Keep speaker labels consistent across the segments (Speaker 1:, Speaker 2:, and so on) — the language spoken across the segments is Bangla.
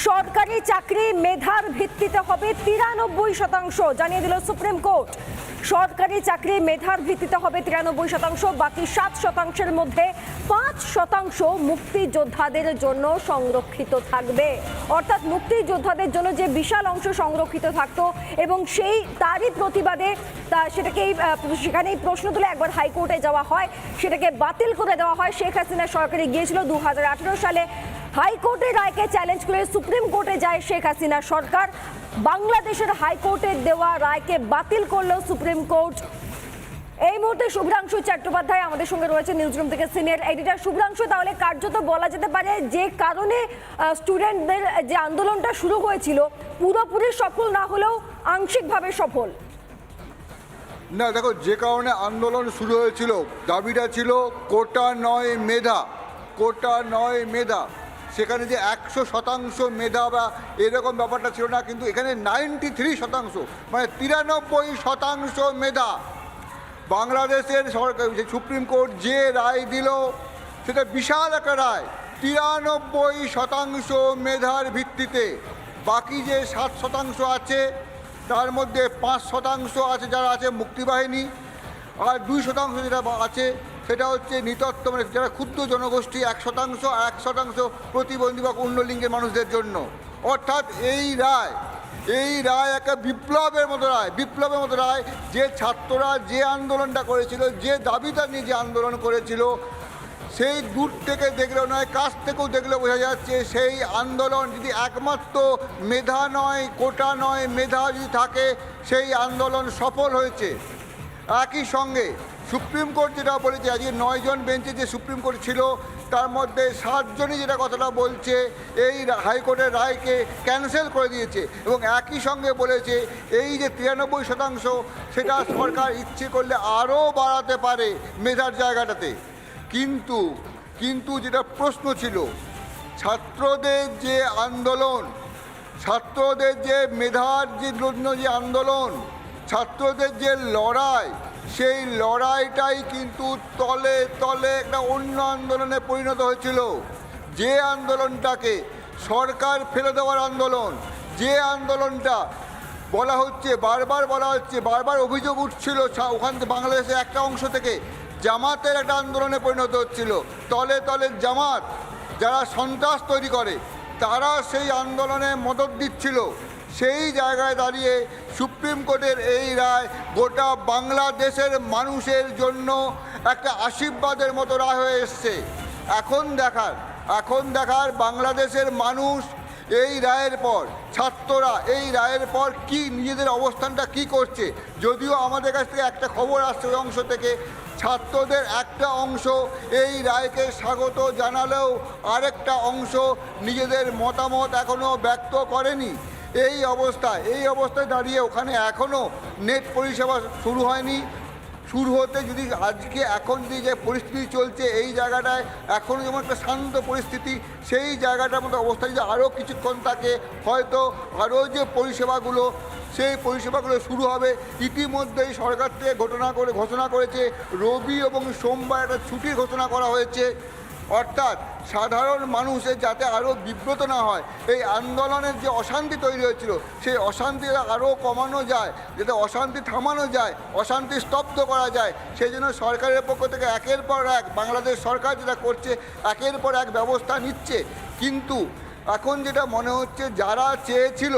Speaker 1: সরকারি চাকরি মেধার ভিত্তিতে হবে 93%, জানিয়ে দিল সুপ্রিম কোর্ট। সরকারি চাকরি মেধার ভিত্তিতে হবে 93%, বাকি 7%-এর মধ্যে 5% মুক্তিযোদ্ধাদের জন্য সংরক্ষিত থাকবে। অর্থাৎ মুক্তিযোদ্ধাদের জন্য যে বিশাল অংশ সংরক্ষিত থাকতো এবং তারই প্রতিবাদে সেখানেই প্রশ্ন তুলে একবার হাইকোর্টে যাওয়া হয়, সেটাকে বাতিল করে দেওয়া হয়। শেখ হাসিনা সরকারে গিয়েছিল 2018 সালে। হাইকোর্টের রায়কে চ্যালেঞ্জ করে সুপ্রিম কোর্টে যায় শেখ হাসিনা সরকার। বাংলাদেশের হাইকোর্টের দেওয়া রায়কে বাতিল করল সুপ্রিম কোর্ট। এই মুহূর্তে শুভ্রাংশু চট্টোপাধ্যায় আমাদের সঙ্গে রয়েছে নিউজরুম থেকে, সিনিয়র এডিটর। শুভ্রাংশু, তাহলে কার্যত বলা যেতে পারে যে কারণে স্টুডেন্টদের যে আন্দোলনটা শুরু হয়েছিল পুরোপুরি সফল না হলেও আংশিকভাবে সফল।
Speaker 2: না, দেখো, যে কারণে আন্দোলন শুরু হয়েছিল, দাবিটা ছিল কোটা নয় মেধা, কোটা নয় মেধা। সেখানে যে 100% মেধা বা এরকম ব্যাপারটা ছিল না, কিন্তু এখানে 93%, মানে 93% মেধা। বাংলাদেশের সরকার, সুপ্রিম কোর্ট যে রায় দিল সেটা বিশাল একটা রায়। 93% মেধার ভিত্তিতে বাকি যে 7% আছে তার মধ্যে 5% আছে যারা আছে মুক্তিবাহিনী, আর 2% যেটা আছে সেটা হচ্ছে নিতত্ব, মানে যারা ক্ষুদ্র জনগোষ্ঠী 1%, আর 1% প্রতিবন্ধী বা অন্য লিঙ্গের মানুষদের জন্য। অর্থাৎ এই রায় একটা বিপ্লবের মতো রায়। যে ছাত্ররা যে আন্দোলনটা করেছিল, যে দাবিটা নিয়ে যে আন্দোলন করেছিল, সেই দূর থেকে দেখলেও নয়, কাছ থেকেও দেখলে বোঝা যাচ্ছে সেই আন্দোলন যদি একমাত্র মেধা নয়, কোটা নয়, মেধা যদি থাকে, সেই আন্দোলন সফল হয়েছে। একই সঙ্গে সুপ্রিম কোর্ট যেটা বলেছে, আজকে 9 জন বেঞ্চে যে সুপ্রিম কোর্ট ছিল তার মধ্যে 7 জনই যেটা কথাটা বলছে, এই হাইকোর্টের রায়কে ক্যান্সেল করে দিয়েছে এবং একই সঙ্গে বলেছে এই যে 93% সেটা সরকার ইচ্ছে করলে আরও বাড়াতে পারে মেধার জায়গাটাতে। কিন্তু যেটা প্রশ্ন ছিল, ছাত্রদের যে আন্দোলন, ছাত্রদের যে মেধার জন্য যে আন্দোলন, ছাত্রদের যে লড়াই, সেই লড়াইটাই কিন্তু তলে তলে একটা অন্য আন্দোলনে পরিণত হয়েছিল। যে আন্দোলনটাকে সরকার ফেলে দেওয়ার আন্দোলন, যে আন্দোলনটা বারবার অভিযোগ উঠছিল ওখান থেকে, বাংলাদেশের একটা অংশ থেকে জামাতের একটা আন্দোলনে পরিণত হচ্ছিল। তলে তলে জামাত, যারা সন্ত্রাস তৈরি করে, তারা সেই আন্দোলনে মদদ দিচ্ছিল। সেই জায়গায় দাঁড়িয়ে সুপ্রিম কোর্টের এই রায় গোটা বাংলাদেশের মানুষের জন্য একটা আশীর্বাদের মতো রায় হয়ে এসছে। এখন দেখার বাংলাদেশের মানুষ এই রায়ের পর, ছাত্ররা এই রায়ের পর কি নিজেদের অবস্থানটা কি করছে। যদিও আমাদের কাছ থেকে একটা খবর আসছে ওই অংশ থেকে, ছাত্রদের একটা অংশ এই রায়কে স্বাগত জানালেও আরেকটা অংশ নিজেদের মতামত এখনও ব্যক্ত করেনি। এই অবস্থায় দাঁড়িয়ে ওখানে এখনও নেট পরিষেবা শুরু হয়নি। শুরু হতে যদি এখন যে পরিস্থিতি চলছে, এই জায়গাটায় এখনও যেমন একটা শান্ত পরিস্থিতি, সেই জায়গাটার মতো অবস্থা যদি আরও কিছুক্ষণ থাকে, হয়তো আরও যে পরিষেবাগুলো, সেই পরিষেবাগুলো শুরু হবে। ইতিমধ্যেই সরকার থেকে ঘোষণা করেছে রবি এবং সোমবার একটা ছুটির ঘোষণা করা হয়েছে। অর্থাৎ সাধারণ মানুষের যাতে আরও বিব্রত না হয়, এই আন্দোলনের যে অশান্তি তৈরি হয়েছিল সেই অশান্তি আরও কমানো যায়, যাতে অশান্তি থামানো যায়, অশান্তি স্তব্ধ করা যায়, সেই জন্য সরকারের পক্ষ থেকে একের পর এক বাংলাদেশ সরকার যেটা করছে, একের পর এক ব্যবস্থা নিচ্ছে। কিন্তু এখন যেটা মনে হচ্ছে, যারা চেয়েছিল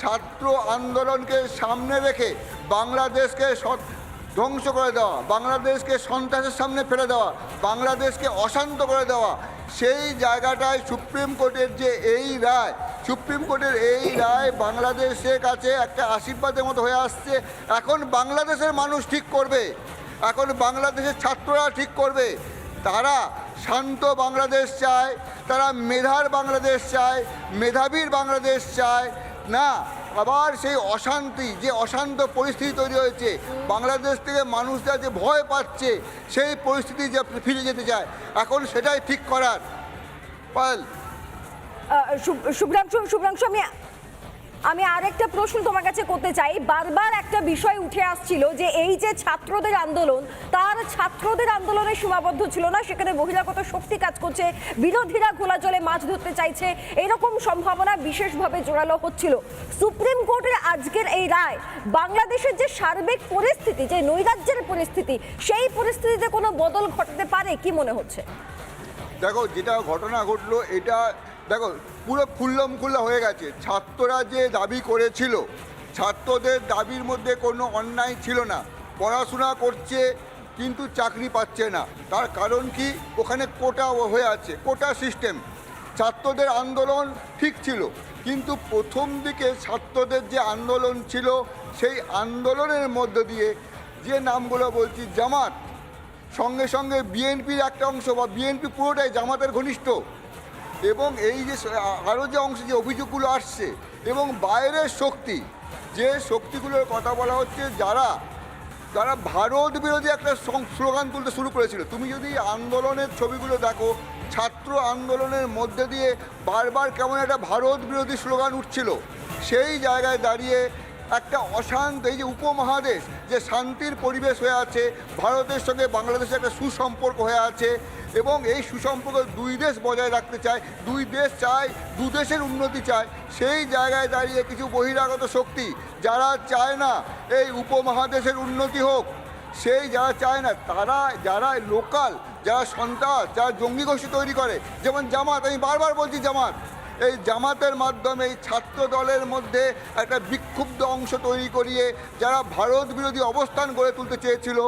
Speaker 2: ছাত্র আন্দোলনকে সামনে রেখে বাংলাদেশকে ধ্বংস করে দেওয়া, বাংলাদেশকে সন্ত্রাসের সামনে ফেলে দেওয়া, বাংলাদেশকে অশান্ত করে দেওয়া, সেই জায়গাটায় সুপ্রিম কোর্টের এই রায় বাংলাদেশের কাছে একটা আশীর্বাদের মতো হয়ে আসছে। এখন বাংলাদেশের মানুষ ঠিক করবে, এখন বাংলাদেশের ছাত্ররা ঠিক করবে। তারা শান্ত বাংলাদেশ চায়, তারা মেধার বাংলাদেশ চায়, মেধাবীর বাংলাদেশ চায় না আবার সেই অশান্ত পরিস্থিতি তৈরি হয়েছে, বাংলাদেশ থেকে মানুষরা যে ভয় পাচ্ছে, সেই পরিস্থিতি যে ফিরে যেতে চায়, এখন সেটাই ঠিক করার।
Speaker 1: শুভ্রাংশু, আমি আমি আরেকটা প্রশ্ন তোমার কাছে করতে চাই। বারবার একটা বিষয় উঠে আসছিল যে এই যে ছাত্রদের আন্দোলন, তার ছাত্রদের আন্দোলনে সীমাবদ্ধ ছিল না, সেখানে বহিরাগত শক্তি কাজ করছে, বিরোধীরা ঘোলা জলে মাছ ধরতে চাইছে, এরকম সম্ভাবনা বিশেষভাবে জোরালো হচ্ছিল। সুপ্রিম কোর্টের আজকের এই রায় বাংলাদেশের যে সার্বিক পরিস্থিতি, যে নৈরাজ্যের পরিস্থিতি, সেই পরিস্থিতিতে কোনো বদল ঘটাতে পারে কি মনে হচ্ছে?
Speaker 2: দেখো, যেটা ঘটনা ঘটলো এটা দেখো পুরো খুল্লা হয়ে গেছে। ছাত্ররা যে দাবি করেছিল, ছাত্রদের দাবির মধ্যে কোনো অন্যায় ছিল না। পড়াশোনা করছে কিন্তু চাকরি পাচ্ছে না, তার কারণ কি? ওখানে কোটা হয়ে আছে, কোটা সিস্টেম। ছাত্রদের আন্দোলন ঠিক ছিল, কিন্তু প্রথম দিকে ছাত্রদের যে আন্দোলন ছিল, সেই আন্দোলনের মধ্য দিয়ে যে নামগুলো বলছি, জামাত, সঙ্গে সঙ্গে বিএনপির একটা অংশ বা বিএনপি পুরোটাই জামাতের ঘনিষ্ঠ, এবং এই যে আরও যে অংশ যে অভিযোগগুলো আসছে এবং বাইরের শক্তি, যে শক্তিগুলোর কথা বলা হচ্ছে, যারা ভারত বিরোধী একটা স্লোগান তুলতে শুরু করেছিল। তুমি যদি আন্দোলনের ছবিগুলো দেখো, ছাত্র আন্দোলনের মধ্যে দিয়ে বারবার কেমন একটা ভারত বিরোধী স্লোগান উঠছিল। সেই জায়গায় দাঁড়িয়ে একটা অশান্ত, এই যে উপমহাদেশ যে শান্তির পরিবেশ হয়ে আছে, ভারতের সঙ্গে বাংলাদেশের একটা সুসম্পর্ক হয়ে আছে, এবং এই সুসম্পর্ক দুই দেশ বজায় রাখতে চায়, দুই দেশ চায়, দু দেশের উন্নতি চায়। সেই জায়গায় দাঁড়িয়ে কিছু বহিরাগত শক্তি যারা চায় না এই উপমহাদেশের উন্নতি হোক, সেই যারা চায় না, তারা যারা লোকাল, যারা সন্ত্রাস, যারা জঙ্গি গোষ্ঠী তৈরি করে, যেমন জামাত, আমি বারবার বলছি জামাত, এই জামাতের মাধ্যমে এই ছাত্র দলের মধ্যে একটা বিক্ষুব্ধ অংশ তৈরি করিয়ে যারা ভারত বিরোধী অবস্থান গড়ে তুলতে চেয়েছিল,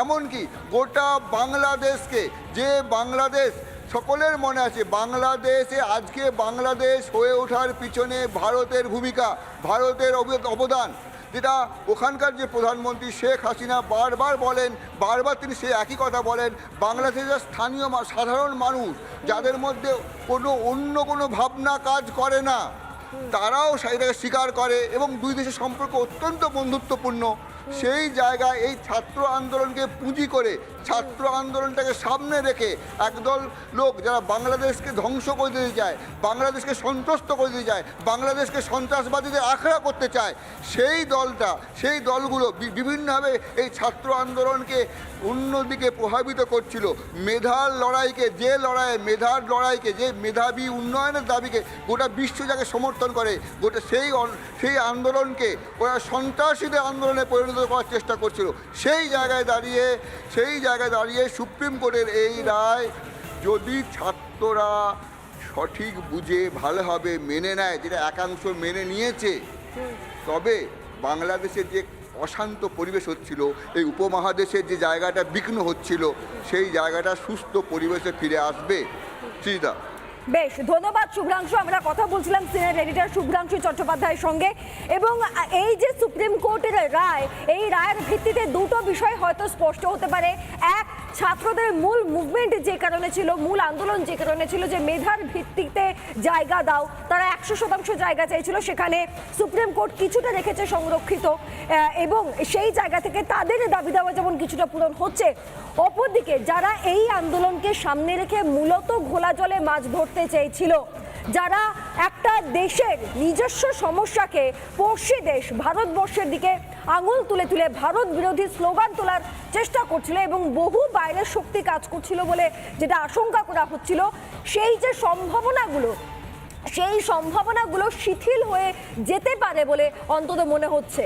Speaker 2: এমনকি গোটা বাংলাদেশকে, যে বাংলাদেশ সকলের মনে আছে, বাংলাদেশে আজকে বাংলাদেশ হয়ে ওঠার পিছনে ভারতের ভূমিকা, ভারতের অবদান, যেটা ওখানকার যে প্রধানমন্ত্রী শেখ হাসিনা বারবার বলেন, বারবার তিনি সে একই কথা বলেন, বাংলাদেশের স্থানীয় সাধারণ মানুষ যাদের মধ্যে অন্য কোনো ভাবনা কাজ করে না, তারাও সেটাকে স্বীকার করে, এবং দুই দেশের সম্পর্ক অত্যন্ত বন্ধুত্বপূর্ণ। সেই জায়গায় এই ছাত্র আন্দোলনকে পুঁজি করে, ছাত্র আন্দোলনটাকে সামনে রেখে একদল লোক যারা বাংলাদেশকে ধ্বংস করে দিতে চায়, বাংলাদেশকে সন্ত্রস্ত করে দিতে চায়, বাংলাদেশকে সন্ত্রাসবাদীদের আখড়া করতে চায়, সেই দলগুলো বিভিন্নভাবে এই ছাত্র আন্দোলনকে অন্যদিকে প্রভাবিত করছিল। মেধার লড়াইকে, মেধার লড়াইকে, যে মেধাবী উন্নয়নের দাবিকে গোটা বিশ্ব যাকে সমর্থন করে, গোটা সেই আন্দোলনকে ওরা সন্ত্রাসীদের আন্দোলনে পরিণত করার চেষ্টা করছিল। সেই জায়গায় দাঁড়িয়ে সুপ্রিম কোর্টের এই রায় যদি ছাত্ররা সঠিক বুঝে ভালোভাবে মেনে নেয়, যেটা একাংশ মেনে নিয়েছে, তবে বাংলাদেশের যে অশান্ত পরিবেশ হচ্ছিল, এই উপমহাদেশের যে জায়গাটা বিঘ্ন হচ্ছিল, সেই জায়গাটা সুস্থ পরিবেশে ফিরে আসবে। শ্রীদা,
Speaker 1: বেশ, ধন্যবাদ শুভ্রাংশু। আমরা কথা বলছিলাম সিনিয়র এডিটর শুভ্রাংশু চট্টোপাধ্যায়ের সঙ্গে, এবং এই যে সুপ্রিম কোর্টের রায়, এই রায়ের ভিত্তিতে দুটো বিষয় হয়তো স্পষ্ট হতে পারে। এক, ছাত্রদের মূল মুভমেন্ট যে কারণে ছিল, মূল আন্দোলন যে কারণে ছিল, যে মেধার ভিত্তিতে জায়গা দাও, তারা 100% জায়গা চাইছিল, সেখানে সুপ্রিম কোর্ট কিছুটা রেখেছে সংরক্ষিত, এবং সেই জায়গা থেকে তাদের দাবি দেওয়া যেমন কিছুটা পূরণ হচ্ছে। অপরদিকে যারা এই আন্দোলনকে সামনে রেখে মূলত ঘোলা জলে মাছ ধরতে চেয়েছিল, যারা একটা দেশের নিজস্ব সমস্যাকে পড়শি দেশ ভারতবর্ষের দিকে আঙুল তুলে তুলে ভারত বিরোধী স্লোগান তোলার চেষ্টা করছিল, এবং বহু বাইরের শক্তি কাজ করছিল বলে যেটা আশঙ্কা করা হচ্ছিল, সেই সম্ভাবনাগুলো শিথিল হয়ে যেতে পারে বলে অন্তত মনে হচ্ছে।